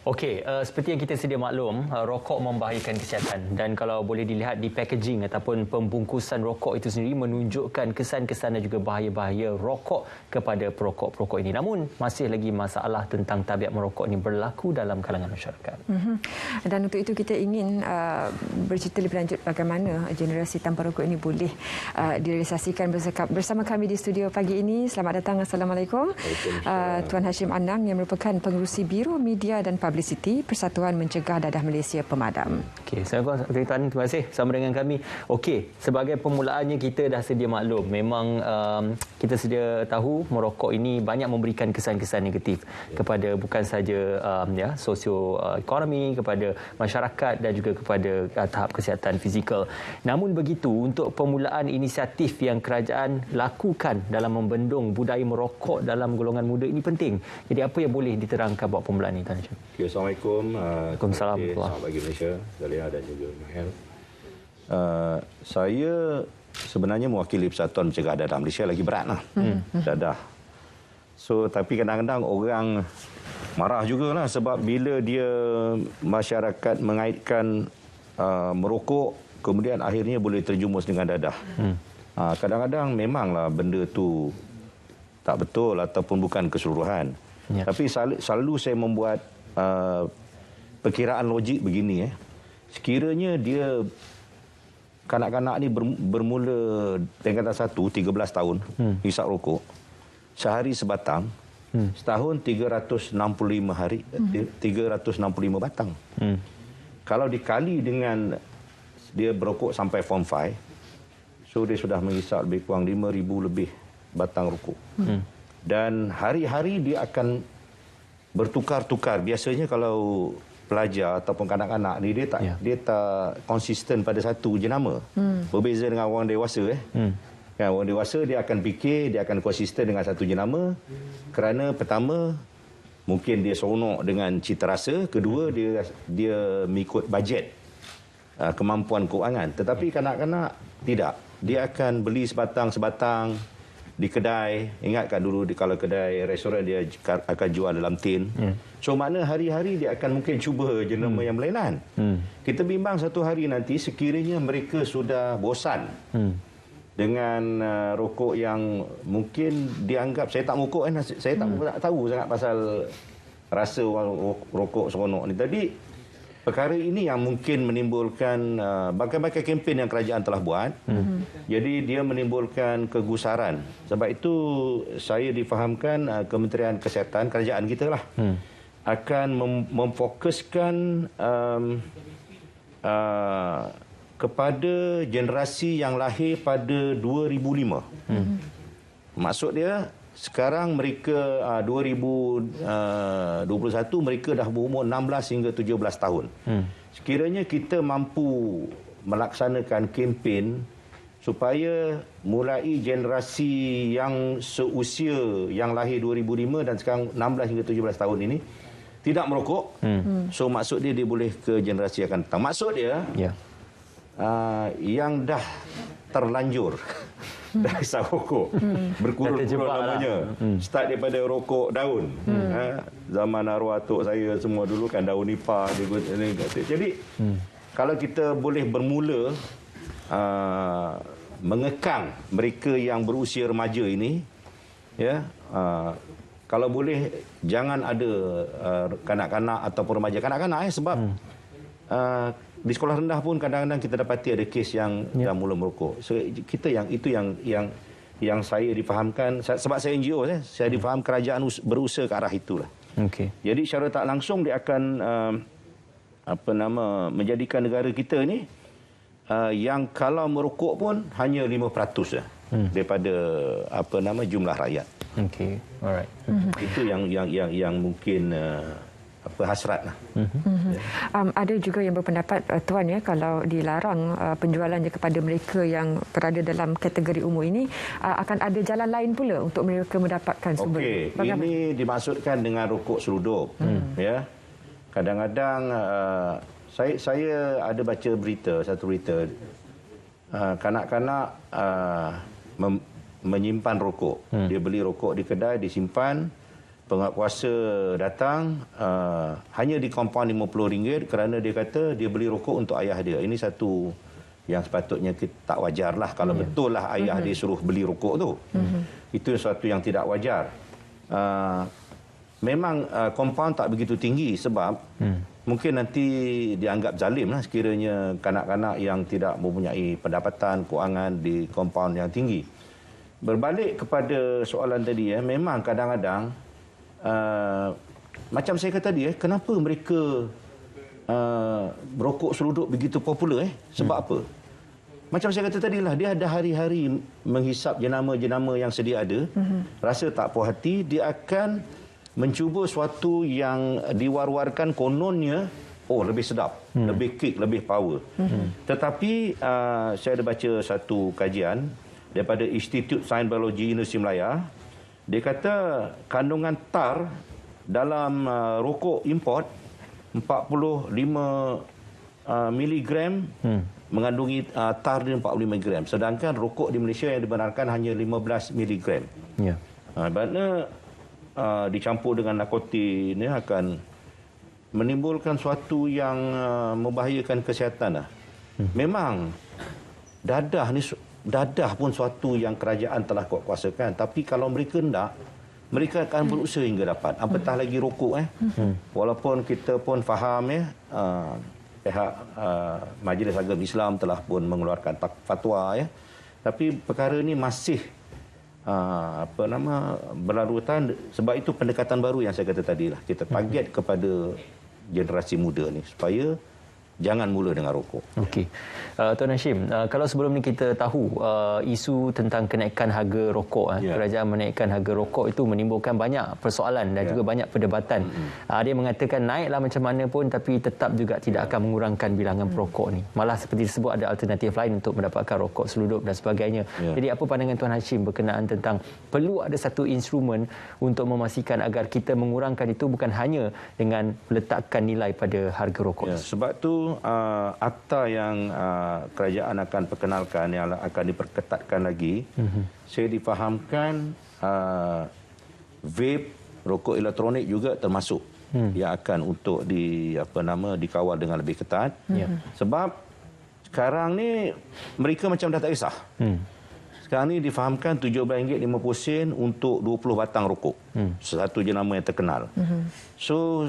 Okey, seperti yang kita sedia maklum, rokok membahayakan kesihatan dan kalau boleh dilihat di packaging ataupun pembungkusan rokok itu sendiri menunjukkan kesan-kesan dan juga bahaya-bahaya rokok kepada perokok-perokok ini. Namun, masih lagi masalah tentang tabiat merokok ini berlaku dalam kalangan masyarakat. Dan untuk itu kita ingin bercerita lebih lanjut bagaimana generasi tanpa rokok ini boleh direalisasikan bersama kami di studio pagi ini. Selamat datang. Assalamualaikum. Tuan Hashim Anang yang merupakan pengerusi Biro Media dan Publicity Persatuan Mencegah Dadah Malaysia Pemadam. Okey, Assalamualaikum tuan, terima kasih bersama dengan kami. Okey, sebagai permulaannya kita dah sedia maklum, memang kita sedia tahu merokok ini banyak memberikan kesan-kesan negatif kepada bukan saja sosioekonomi, kepada masyarakat dan juga kepada tahap kesihatan fizikal. Namun begitu, untuk permulaan inisiatif yang kerajaan lakukan dalam membendung budaya merokok dalam golongan muda ini penting. Jadi apa yang boleh diterangkan buat permulaan ini, Tuan Hashim? Assalamualaikum. Waalaikumsalam. Selamat pagi Malaysia, Zalia dan juga Mahel. Saya sebenarnya mewakili Persatuan Mencegah Dadah Malaysia, lagi berat lah. Dadah. So, tapi kadang-kadang orang marah jugalah sebab bila dia masyarakat mengaitkan merokok, kemudian akhirnya boleh terjumus dengan dadah. Kadang-kadang memanglah benda tu tak betul ataupun bukan keseluruhan. Tapi selalu saya membuat perkiraan logik begini. Sekiranya dia kanak-kanak ni bermula tingkatan 1, 13 tahun hisap rokok, sehari sebatang, setahun 365 hari, 365 batang. Kalau dikali dengan dia berokok sampai form 5, so dia sudah menghisap lebih kurang 5,000 lebih batang rokok. Dan hari-hari dia akan bertukar-tukar. Biasanya kalau pelajar ataupun kanak-kanak ni dia tak konsisten pada satu jenama. Berbeza dengan orang dewasa. Orang dewasa dia akan fikir, dia akan konsisten dengan satu jenama kerana pertama mungkin dia seronok dengan cita rasa, kedua dia mengikut bajet, kemampuan keuangan. Tetapi kanak-kanak tidak. Dia akan beli sebatang-sebatang di kedai. Ingatkan dulu kalau kedai restoran dia akan jual dalam tin. So makna hari-hari dia akan mungkin cuba jenama yang berlainan. Kita bimbang satu hari nanti sekiranya mereka sudah bosan dengan rokok yang mungkin dianggap, saya tak merokok saya tak tahu sangat pasal rasa rokok seronok ni. Tadi perkara ini yang mungkin menimbulkan berbagai kempen yang kerajaan telah buat. Jadi dia menimbulkan kegusaran. Sebab itu saya difahamkan Kementerian Kesihatan, kerajaan kita lah, akan memfokuskan kepada generasi yang lahir pada 2005. Maksud dia sekarang mereka 2021 mereka dah berumur 16 hingga 17 tahun. Sekiranya kita mampu melaksanakan kempen supaya mulai generasi yang seusia yang lahir 2005 dan sekarang 16 hingga 17 tahun ini tidak merokok. So maksud dia boleh ke generasi akan datang. Maksud dia yang dah terlanjur dah hisap rokok berkurun-kurun lamanya, start daripada rokok daun, zaman arwah atuk saya semua dulu kan daun nipah. Jadi kalau kita boleh bermula mengekang mereka yang berusia remaja ini, kalau boleh jangan ada kanak-kanak ataupun remaja, kanak-kanak sebab di sekolah rendah pun kadang-kadang kita dapati ada kes yang dah mula merokok. So kita yang saya difahamkan, sebab saya NGO, saya difaham kerajaan berusaha ke arah itulah. Jadi secara tak langsung dia akan menjadikan negara kita ni yang kalau merokok pun hanya 5% daripada jumlah rakyat. Alright. Itu yang mungkin hasratlah. Ada juga yang berpendapat Tuan kalau dilarang penjualannya kepada mereka yang berada dalam kategori umur ini, akan ada jalan lain pula untuk mereka mendapatkan sumber. Ini dimaksudkan dengan rokok serudup. Kadang-kadang saya ada baca satu berita kanak-kanak menyimpan rokok. Dia beli rokok di kedai, disimpan. penguatkuasa datang hanya di kompaun RM50 kerana dia kata dia beli rokok untuk ayah dia. Ini satu yang sepatutnya kita tak wajar lah kalau betul lah ayah dia suruh beli rokok tu. Itu sesuatu yang tidak wajar. Memang kompaun tak begitu tinggi sebab mungkin nanti dianggap zalim lah sekiranya kanak-kanak yang tidak mempunyai pendapatan kewangan di kompaun yang tinggi. Berbalik kepada soalan tadi, memang kadang-kadang macam saya kata tadi, kenapa mereka rokok seluduk begitu popular? Sebab apa? Macam saya kata tadi lah, dia ada hari-hari menghisap jenama-jenama yang sedia ada, rasa tak puas hati, dia akan mencuba sesuatu yang diwar-warkan kononnya, lebih sedap, lebih kick, lebih power. Tetapi saya ada baca satu kajian daripada Institut Sains Biologi Universiti Melaya. Dia kata kandungan tar dalam rokok import 45 miligram mengandungi tar dia 45 miligram. Sedangkan rokok di Malaysia yang dibenarkan hanya 15 miligram. Ya. Kerana dicampur dengan narkotik ini akan menimbulkan suatu yang membahayakan kesihatan. Memang dadah pun suatu yang kerajaan telah kuasakan, tapi kalau mereka hendak, mereka akan berusaha hingga dapat. Apatah lagi rokok. Walaupun kita pun faham pihak Majlis Agama Islam telah pun mengeluarkan fatwa, tapi perkara ini masih berlarutan. Sebab itu pendekatan baru yang saya kata tadi lah, kita target kepada generasi muda ni supaya jangan mula dengan rokok. Okey. Tuan Hashim, kalau sebelum ni kita tahu isu tentang kenaikan harga rokok, kerajaan menaikkan harga rokok itu menimbulkan banyak persoalan dan juga banyak perdebatan. Dia mengatakan naiklah macam mana pun tapi tetap juga tidak akan mengurangkan bilangan perokok ni. Malah seperti disebut ada alternatif lain untuk mendapatkan rokok seluduk dan sebagainya. Jadi apa pandangan Tuan Hashim berkenaan tentang perlu ada satu instrumen untuk memastikan agar kita mengurangkan itu bukan hanya dengan meletakkan nilai pada harga rokok. Sebab tu akta yang kerajaan akan perkenalkan yang akan diperketatkan lagi, saya difahamkan vape, rokok elektronik juga termasuk yang akan untuk dikawal dengan lebih ketat. Sebab sekarang ni mereka macam dah tak kisah. Sekarang ni difahamkan RM17.50 untuk 20 batang rokok. Satu jenama yang terkenal. So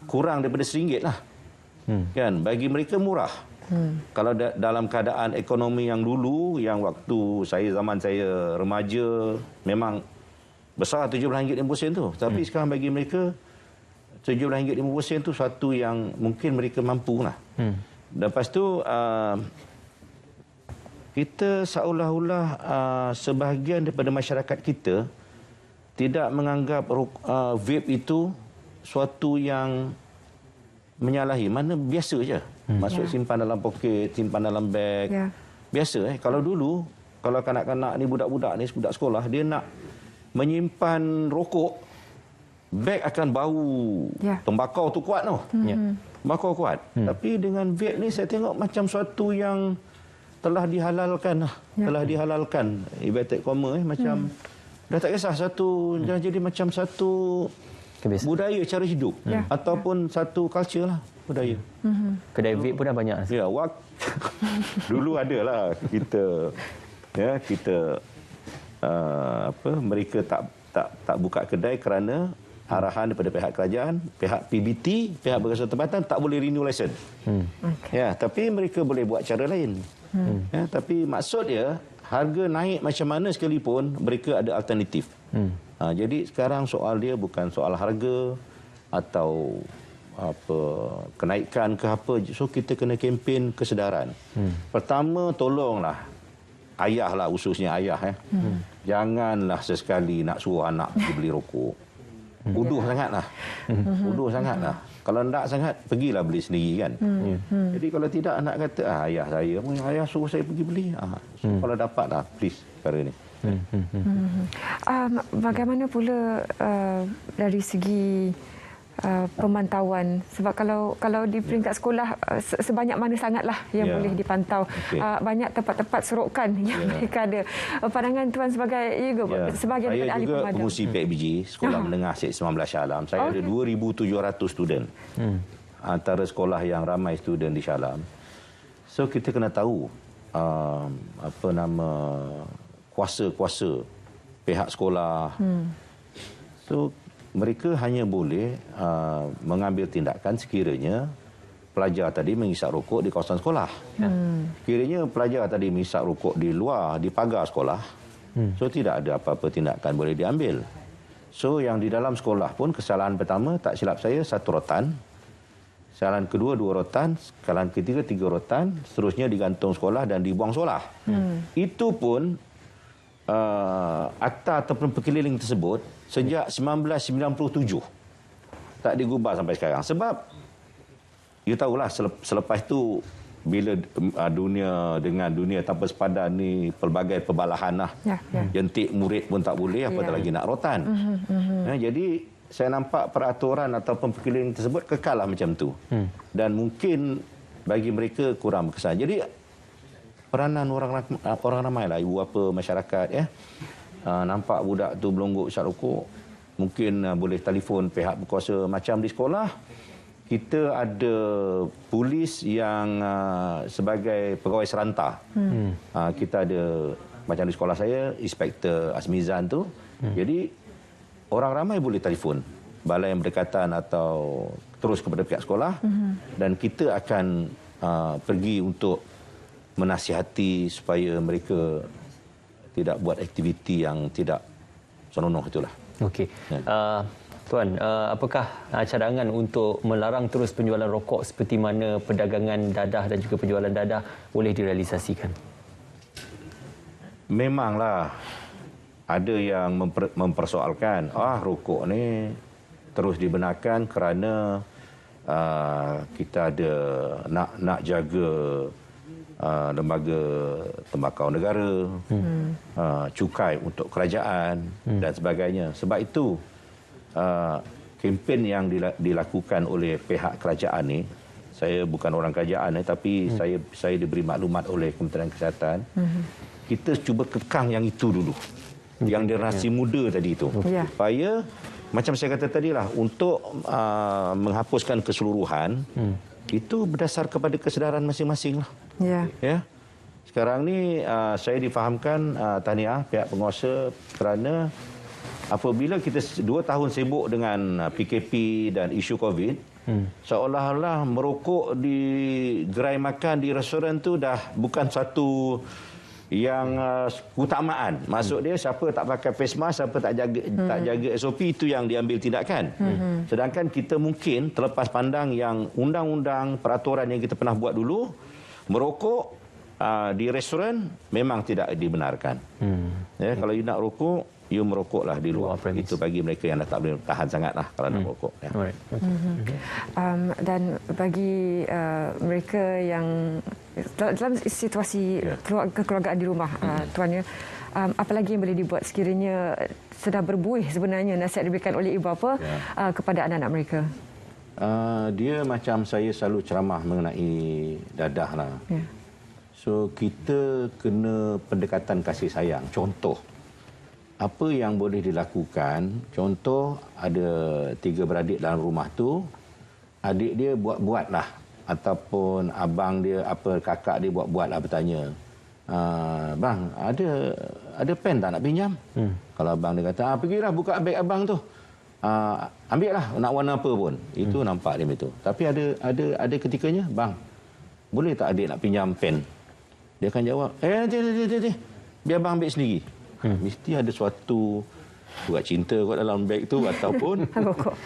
kurang daripada RM1 lah. Kan, bagi mereka murah. Kalau dalam keadaan ekonomi yang dulu, yang waktu zaman saya remaja, memang besar RM17.50 tu. Tapi sekarang bagi mereka RM17.50 tu satu yang mungkin mereka mampu lah. Lepas tu kita seolah-olah sebahagian daripada masyarakat kita tidak menganggap vape itu suatu yang menyalahi. Mana biasa je. Masuk simpan dalam poket, simpan dalam beg. Biasa. Kalau dulu, kalau kanak-kanak ni, budak-budak ni, budak sekolah, dia nak menyimpan rokok, beg akan bau. Tembakau tu kuat tau. Tembakau kuat. Tapi dengan vape ni saya tengok macam suatu yang telah dihalalkan. Telah dihalalkan. Inverted comma macam dah tak kisah satu, dah jadi macam satu budaya cara hidup ataupun satu culture lah, budaya. Kedai vape pun dah banyak. Ya, dulu adalah kita mereka tak buka kedai kerana arahan daripada pihak kerajaan, pihak PBT, pihak berkuasa tempatan tak boleh renew license. Ya, tapi mereka boleh buat cara lain. Tapi maksud dia harga naik macam mana sekalipun mereka ada alternatif. Jadi sekarang soal dia bukan soal harga atau kenaikan ke apa. So kita kena kempen kesedaran. Pertama, tolonglah ayah lah, khususnya ayah. Janganlah sesekali nak suruh anak pergi beli rokok. Bodoh sangatlah. Bodoh sangatlah. Kalau tak sangat, pergilah beli sendiri kan. Jadi kalau tidak, anak kata, ayah saya pun, ayah suruh saya pergi beli. So, kalau dapatlah, please, perkara ni. Bagaimana pula dari segi pemantauan, sebab kalau di peringkat sekolah sebanyak mana sangatlah yang boleh dipantau. Banyak tempat-tempat serokan yang mereka ada. Pandangan Tuan sebagai sebahagian daripada ahli pemadam. Saya juga pengurusi PIBG, Sekolah Menengah Syed 19 Shah Alam. Saya ada 2,700 student. Antara sekolah yang ramai student di Shah Alam. So kita kena tahu kuasa-kuasa pihak sekolah. So mereka hanya boleh mengambil tindakan sekiranya pelajar tadi mengisap rokok di kawasan sekolah. Sekiranya pelajar tadi mengisap rokok di luar, di pagar sekolah, so tidak ada apa-apa tindakan boleh diambil. So yang di dalam sekolah pun kesalahan pertama, tak silap saya, 1 rotan. Kesalahan kedua 2 rotan, kesalahan ketiga 3 rotan, seterusnya digantung sekolah dan dibuang sekolah. Itu pun akta ataupun perkeliling tersebut sejak 1997 tak digubah sampai sekarang. Sebab you tahulah selepas itu bila dunia dengan dunia tanpa sepadan ni pelbagai perbalahan lah. Jentik murid pun tak boleh, apatah lagi nak rotan. Jadi saya nampak peraturan ataupun perkeliling tersebut kekal lah macam tu. Dan mungkin bagi mereka kurang berkesan. Jadi peranan orang ramai lah, ibu bapa, masyarakat nampak budak tu belonggok isap rokok, mungkin boleh telefon pihak berkuasa. Macam di sekolah kita ada polis yang sebagai pegawai serantah. Kita ada, macam di sekolah saya, Inspektor Azmizan tu. Jadi orang ramai boleh telefon balai yang berdekatan atau terus kepada pihak sekolah, dan kita akan pergi untuk menasihati supaya mereka tidak buat aktiviti yang tidak senonoh itulah. Okey. Tuan, apakah cadangan untuk melarang terus penjualan rokok seperti mana perdagangan dadah dan juga penjualan dadah boleh direalisasikan? Memanglah ada yang mempersoalkan, rokok ni terus dibenarkan kerana kita ada nak jaga lembaga tembakau negara, cukai untuk kerajaan dan sebagainya. Sebab itu kempen yang dilakukan oleh pihak kerajaan ni, saya bukan orang kerajaan tapi saya diberi maklumat oleh Kementerian Kesihatan. Kita cuba kekang yang itu dulu. Yang generasi muda tadi itu. Supaya macam saya kata tadilah, untuk menghapuskan keseluruhan itu berdasar kepada kesedaran masing-masing lah. Sekarang ni saya difahamkan tahniah pihak penguasa kerana apabila kita 2 tahun sibuk dengan PKP dan isu COVID, seolah-olah merokok di gerai makan, di restoran tu dah bukan satu yang keutamaan. Maksud dia, siapa tak pakai face mask, siapa tak jaga SOP, itu yang diambil tindakan. Sedangkan kita mungkin terlepas pandang yang undang-undang, peraturan yang kita pernah buat dulu, merokok di restoran memang tidak dibenarkan. Kalau you nak rokok, you merokoklah di luar. Itu bagi mereka yang dah tak boleh tahan sangatlah kalau nak merokok. Dan bagi mereka yang dalam situasi kekeluargaan di rumah, Tuan, apalagi yang boleh dibuat sekiranya sedang berbuih sebenarnya nasihat diberikan oleh ibu bapa kepada anak-anak mereka? Dia macam saya selalu ceramah mengenai dadah lah. So kita kena pendekatan kasih sayang. Contoh, apa yang boleh dilakukan, contoh ada 3 beradik dalam rumah tu, adik dia buat-buatlah, ataupun abang dia, kakak dia buat-buatlah, bertanya, bang, ada pen tak nak pinjam? Kalau abang dia kata, pergilah buka beg abang tu, ambil lah nak warna apa pun. Itu nampak dia betul. Tapi ada ketikanya, bang, boleh tak adik nak pinjam pen? Dia akan jawab, nanti, biar abang ambil sendiri. Mesti ada suatu surat cinta kot dalam beg tu, ataupun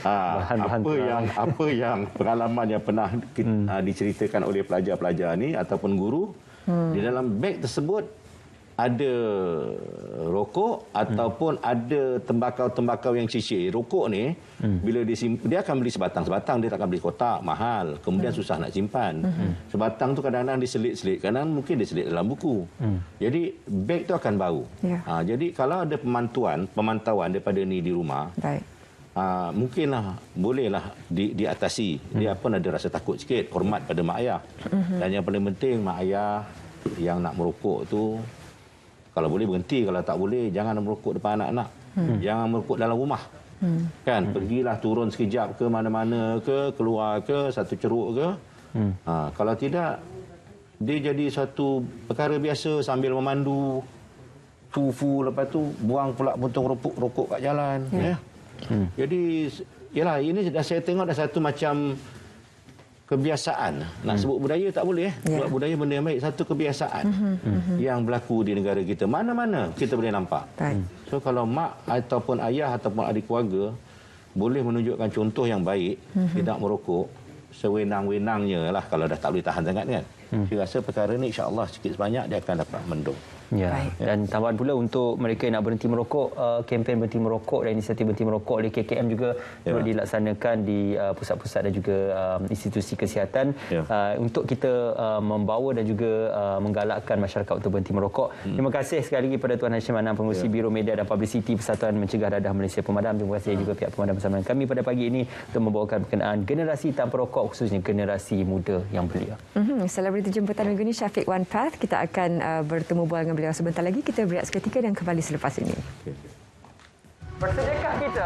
apa yang pengalaman yang pernah diceritakan oleh pelajar-pelajar ni ataupun guru. Di dalam beg tersebut ada rokok ataupun ada tembakau-tembakau yang cicir. Rokok ni bila dia akan beli sebatang-sebatang, dia tak akan beli kotak, mahal, kemudian susah nak simpan. Sebatang tu kadang-kadang diselit-selit, kadang mungkin diselit dalam buku. Jadi beg tu akan bau. Jadi kalau ada pemantauan daripada ni di rumah, mungkinlah bolehlah diatasi. Dia pun ada rasa takut sikit, hormat pada mak ayah. Dan yang paling penting, mak ayah yang nak merokok tu kalau boleh berhenti, kalau tak boleh jangan merokok depan anak-anak. Jangan merokok dalam rumah. Kan, pergilah turun sekejap ke mana-mana ke, keluar ke, satu ceruk ke. Kalau tidak, dia jadi satu perkara biasa sambil memandu, fufu, lepas tu buang pula puntung rokok kat jalan. Ya. Jadi, yalah, ini saya tengok dah satu macam kebiasaan. Nak sebut budaya tak boleh. Sebab budaya benda yang baik. Satu kebiasaan yang berlaku di negara kita. Mana-mana kita boleh nampak. So, kalau mak ataupun ayah ataupun adik keluarga boleh menunjukkan contoh yang baik, tidak merokok, sewenang-wenangnya lah kalau dah tak boleh tahan sangat kan. Saya rasa perkara ni insya-Allah sikit sebanyak dia akan dapat mendung. Ya. Dan tambahan pula untuk mereka yang nak berhenti merokok, kempen berhenti merokok dan inisiatif berhenti merokok oleh KKM juga perlu dilaksanakan di pusat-pusat dan juga institusi kesihatan untuk kita membawa dan juga menggalakkan masyarakat untuk berhenti merokok. Terima kasih sekali lagi kepada Tuan Hashim Anam, Pengerusi Biro Media dan Publicity Persatuan Mencegah Dadah Malaysia Pemadam. Terima kasih juga pihak pemadam bersama dengan kami pada pagi ini untuk membawakan berkenaan generasi tanpa rokok, khususnya generasi muda yang belia. Selebriti jemputan minggu ini Syafiq One Path. Kita akan bertemu bual dengan beliau sebentar lagi. Kita berehat seketika dan kembali selepas ini. Bersediakah kita